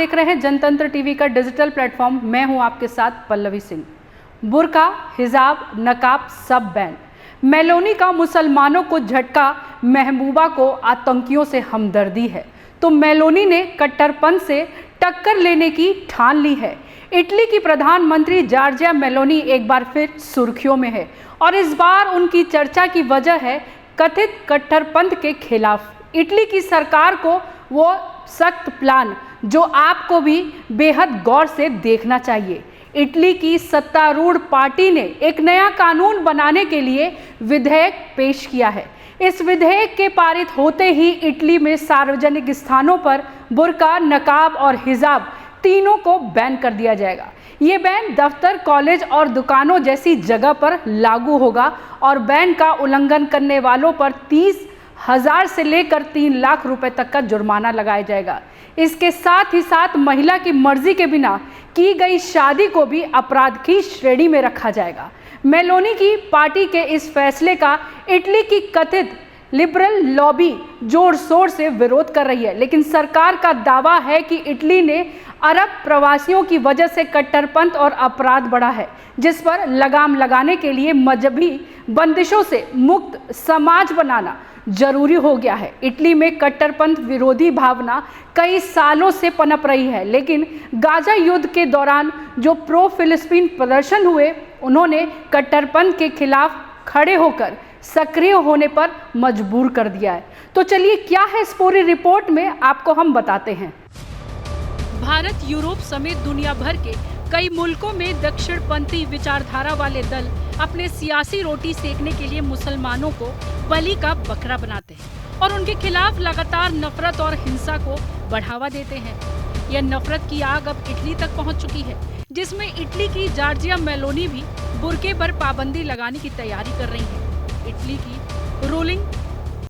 देख रहे हैं जनतंत्र टीवी का डिजिटल प्लेटफॉर्म। मैं हूं आपके साथ पल्लवी सिंह। बुर्का, हिजाब, नकाब सब बैन। मेलोनी का मुसलमानों को झटका, महबूबा को आतंकियों से हमदर्दी है। तो मेलोनी ने कट्टरपंथ से टक्कर लेने की ठान ली है। इटली की प्रधानमंत्री जॉर्जिया मेलोनी एक बार फिर सुर्खियों में है और इस बार उनकी चर्चा की वजह है कथित कट्टरपंथ के खिलाफ इटली की सरकार को वो सख्त प्लान जो आपको भी बेहद गौर से देखना चाहिए। इटली की सत्तारूढ़ पार्टी ने एक नया कानून बनाने के लिए विधेयक पेश किया है। इस विधेयक के पारित होते ही इटली में सार्वजनिक स्थानों पर बुर्का, नकाब और हिजाब तीनों को बैन कर दिया जाएगा। ये बैन दफ्तर, कॉलेज और दुकानों जैसी जगह पर लागू होगा और बैन का उल्लंघन करने वालों पर 30,000 से लेकर 3 लाख रुपए तक का जुर्माना लगाया जाएगा। इसके साथ ही साथ महिला की मर्जी के बिना की गई शादी को भी अपराध की श्रेणी में रखा जाएगा। मेलोनी की पार्टी के इस फैसले का इटली की कथित लिबरल लॉबी जोर शोर से विरोध कर रही है, लेकिन सरकार का दावा है कि इटली ने अरब प्रवासियों की वजह से कट्टरपंथ और अपराध बढ़ा है, जिस पर लगाम लगाने के लिए मजहबी बंदिशों से मुक्त समाज बनाना जरूरी हो गया है। इटली में कट्टरपंथ विरोधी भावना कई सालों से पनप रही है, लेकिन गाजा युद्ध के दौरान जो प्रो फिलिस्तीन प्रदर्शन हुए, उन्होंने कट्टरपंथ के खिलाफ खड़े होकर सक्रिय होने पर मजबूर कर दिया है। तो चलिए क्या है इस पूरी रिपोर्ट में, आपको हम बताते हैं। भारत, यूरोप समेत दुनिया भर के कई मुल्कों में दक्षिणपंथी विचारधारा वाले दल अपने सियासी रोटी सेकने के लिए मुसलमानों को बलि का बकरा बनाते हैं और उनके खिलाफ लगातार नफरत और हिंसा को बढ़ावा देते हैं। यह नफरत की आग अब इटली तक पहुंच चुकी है, जिसमें इटली की जॉर्जिया मेलोनी भी बुर्के पर पाबंदी लगाने की तैयारी कर रही है। इटली की ruling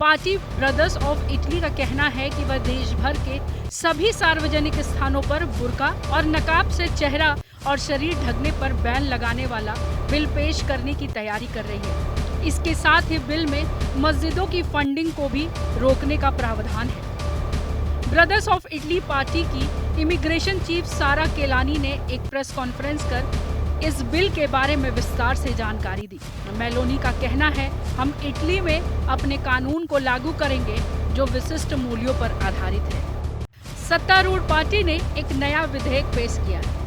party brothers of Italy का कहना है कि वह देश भर के सभी सार्वजनिक स्थानों पर बुर्का और नकाब से चेहरा और शरीर ढकने पर बैन लगाने वाला बिल पेश करने की तैयारी कर रही है। इसके साथ ही बिल में मस्जिदों की फंडिंग को भी रोकने का प्रावधान है। ब्रदर्स ऑफ इटली पार्टी की इमिग्रेशन चीफ सारा केलानी ने एक प्रेस कॉन्फ्रेंस कर इस बिल के बारे में विस्तार से जानकारी दी। मेलोनी का कहना है, हम इटली में अपने कानून को लागू करेंगे जो विशिष्ट मूल्यों पर आधारित है। सत्तारूढ़ पार्टी ने एक नया विधेयक पेश किया है।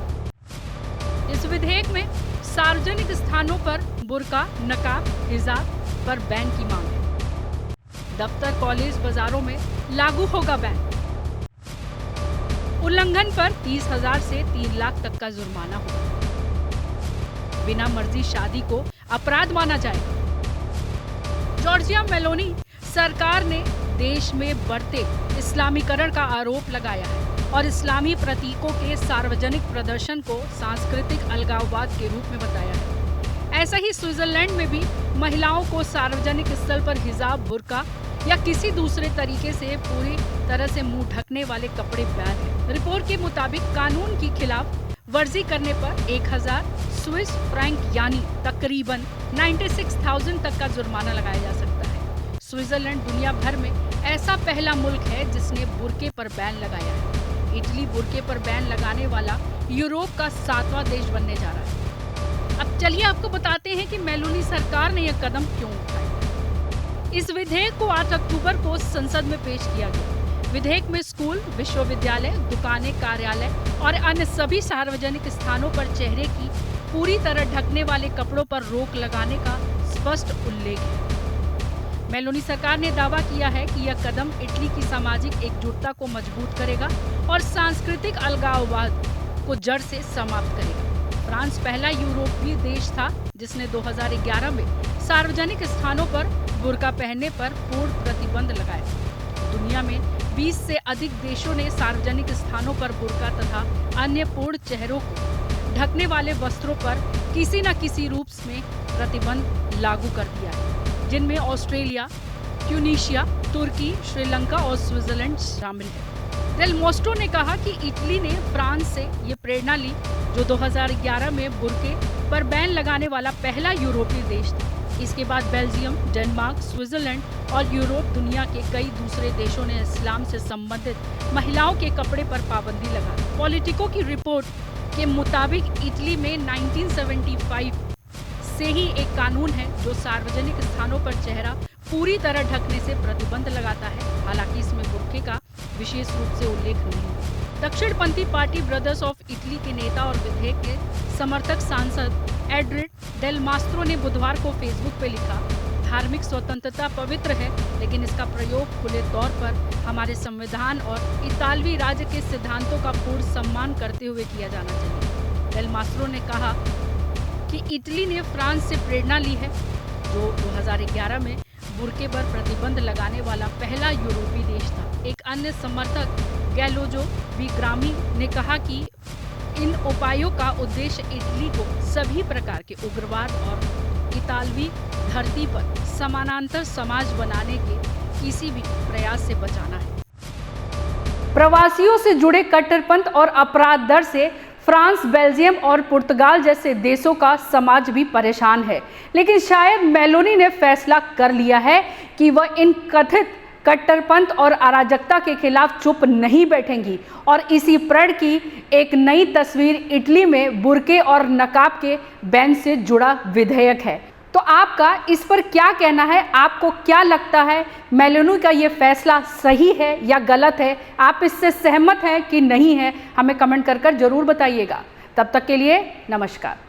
इस विधेयक में सार्वजनिक स्थानों पर बुर्का, नकाब, हिजाब पर बैन की मांग है। दफ्तर, कॉलेज, बाजारों में लागू होगा बैन। उल्लंघन पर 30,000 से 3 लाख तक का जुर्माना होगा। बिना मर्जी शादी को अपराध माना जाएगा। जॉर्जिया मेलोनी सरकार ने देश में बढ़ते इस्लामीकरण का आरोप लगाया है और इस्लामी प्रतीकों के सार्वजनिक प्रदर्शन को सांस्कृतिक अलगाववाद के रूप में बताया है। ऐसा ही स्विट्जरलैंड में भी महिलाओं को सार्वजनिक स्थल पर हिजाब, बुर्का या किसी दूसरे तरीके से पूरी तरह से मुंह ढकने वाले कपड़े बैन है। रिपोर्ट के मुताबिक कानून की खिलाफ वर्जी करने पर 1000 स्विस फ्रैंक यानी तकरीबन 96,000 तक का जुर्माना लगाया जा सकता है। स्विट्जरलैंड दुनिया भर में ऐसा पहला मुल्क है जिसने बुर्के पर बैन लगाया है। इटली बुर्के पर बैन लगाने वाला यूरोप का 7वां देश बनने जा रहा है। अब चलिए आपको बताते हैं कि मेलोनी सरकार ने यह कदम क्यों उठाया। इस विधेयक को 8 अक्टूबर को संसद में पेश किया गया। विधेयक में स्कूल, विश्वविद्यालय, दुकानें, कार्यालय और अन्य सभी सार्वजनिक स्थानों पर चेहरे की पूरी तरह ढकने वाले कपड़ों पर रोक लगाने का स्पष्ट उल्लेख है। मेलोनी सरकार ने दावा किया है कि यह कदम इटली की सामाजिक एकजुटता को मजबूत करेगा और सांस्कृतिक अलगाववाद को जड़ से समाप्त करेगा। फ्रांस पहला यूरोपीय देश था जिसने 2011 में सार्वजनिक स्थानों पर बुर्का पहनने पर पूर्ण प्रतिबंध लगाया। दुनिया में 20 से अधिक देशों ने सार्वजनिक स्थानों पर बुर्का तथा अन्य पूर्ण चेहरों को ढकने वाले वस्त्रों पर किसी न किसी रूप में प्रतिबंध लागू कर दिया है, जिनमें ऑस्ट्रेलिया, ट्यूनीशिया, तुर्की, श्रीलंका और स्विट्जरलैंड शामिल है। डेल मोस्टो ने कहा कि इटली ने फ्रांस से ये प्रेरणा ली, जो 2011 में बुर्के पर बैन लगाने वाला पहला यूरोपीय देश था। इसके बाद बेल्जियम, डेनमार्क, स्विट्जरलैंड और यूरोप दुनिया के कई दूसरे देशों ने इस्लाम से संबंधित महिलाओं के कपड़े पर पाबंदी लगा दी। पॉलिटिको की रिपोर्ट के मुताबिक इटली में 1975 से ही एक कानून है जो सार्वजनिक स्थानों पर चेहरा पूरी तरह ढकने से प्रतिबंध लगाता है। हालांकि इसमें बुर्के का विशेष रूप से उल्लेख नहीं है। दक्षिणपंथी पार्टी ब्रदर्स ऑफ इटली के नेता और विधेयक के समर्थक सांसद एड्रिड डेल मास्ट्रो ने बुधवार को फेसबुक पे लिखा, धार्मिक स्वतंत्रता पवित्र है, लेकिन इसका प्रयोग खुले तौर पर हमारे संविधान और इतालवी राज्य के सिद्धांतों का पूर्ण सम्मान करते हुए किया जाना चाहिए। डेल मास्ट्रो ने कहा कि इटली ने फ्रांस से प्रेरणा ली है, जो 2011 में बुर्के पर प्रतिबंध लगाने वाला पहला यूरोपीय देश था। एक अन्य समर्थक गैलोजो विग्रामी ने कहा कि इन उपायों का उद्देश्य इटली को सभी प्रकार के उग्रवाद और इतालवी धरती पर समानांतर समाज बनाने के किसी भी प्रयास से बचाना है। प्रवासियों से जुड़े कट्टरपंथ और अपराध दर से फ्रांस, बेल्जियम और पुर्तगाल जैसे देशों का समाज भी परेशान है, लेकिन शायद मेलोनी ने फैसला कर लिया है कि वह इन कथित कट्टरपंथ और अराजकता के खिलाफ चुप नहीं बैठेंगी और इसी प्रण की एक नई तस्वीर इटली में बुर्के और नकाब के बैन से जुड़ा विधेयक है। तो आपका इस पर क्या कहना है? आपको क्या लगता है, मेलोनी का ये फैसला सही है या गलत है? आप इससे सहमत हैं कि नहीं है? हमें कमेंट कर जरूर बताइएगा। तब तक के लिए नमस्कार।